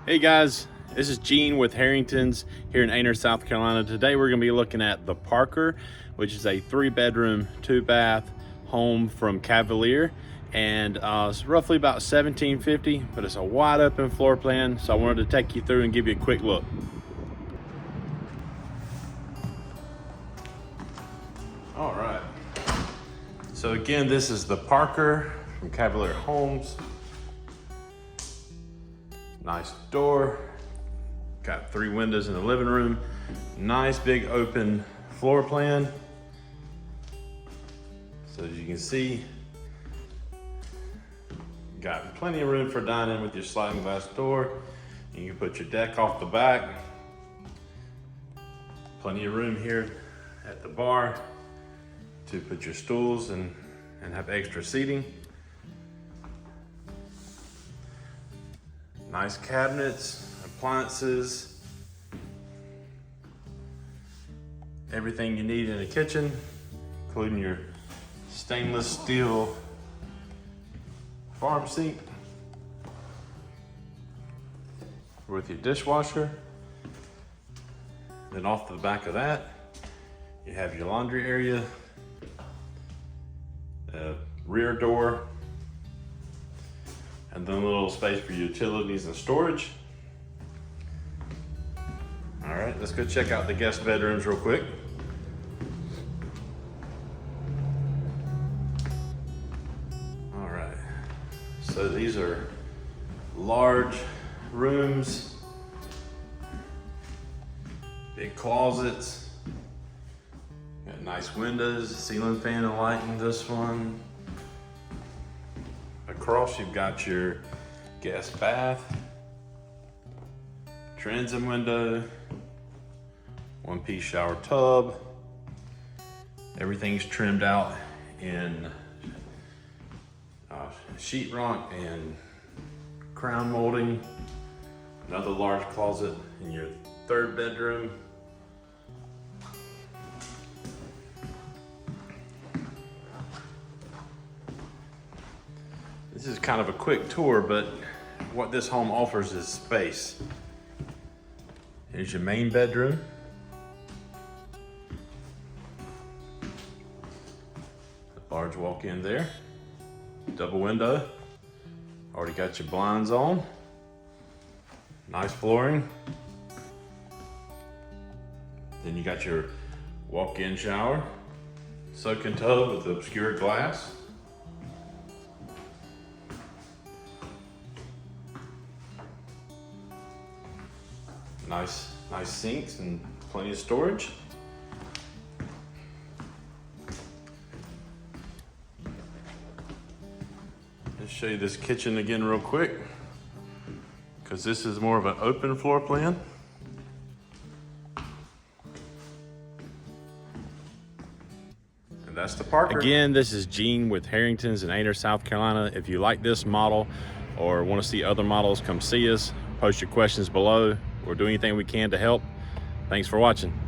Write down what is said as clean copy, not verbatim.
Hey guys, this is Gene with Herrington's here in Aynor, South Carolina. Today we're going to be looking at the Parker, which is a 3-bedroom, 2-bath home from Cavalier, and it's roughly about $1,750, but it's a wide open floor plan, so I wanted to take you through and give you a quick look. All right, so again, this is the Parker from Cavalier Homes. Nice door, got 3 windows in the living room, nice big open floor plan. So as you can see, got plenty of room for dining with your sliding glass door. You can put your deck off the back. Plenty of room here at the bar to put your stools and have extra seating. Nice cabinets, appliances, everything you need in a kitchen, including your stainless steel farm sink with your dishwasher. Then off the back of that, you have your laundry area, a rear door, and then a little space for utilities and storage. All right, let's go check out the guest bedrooms real quick. All right, so these are large rooms, big closets, got nice windows, ceiling fan and light in this one. Across, you've got your guest bath, transom window, 1-piece shower tub. Everything's trimmed out in sheetrock and crown molding. Another large closet in your 3rd bedroom. This is kind of a quick tour, but what this home offers is space. Here's your main bedroom. A large walk-in there. Double window. Already got your blinds on. Nice flooring. Then you got your walk-in shower. Soaking tub with obscured glass. Nice sinks and plenty of storage. Let's show you this kitchen again real quick, because this is more of an open floor plan. And that's the Parker. Again, this is Gene with Herrington's in Aynor, South Carolina. If you like this model or want to see other models, come see us. Post your questions below. We'll do anything we can to help. Thanks for watching.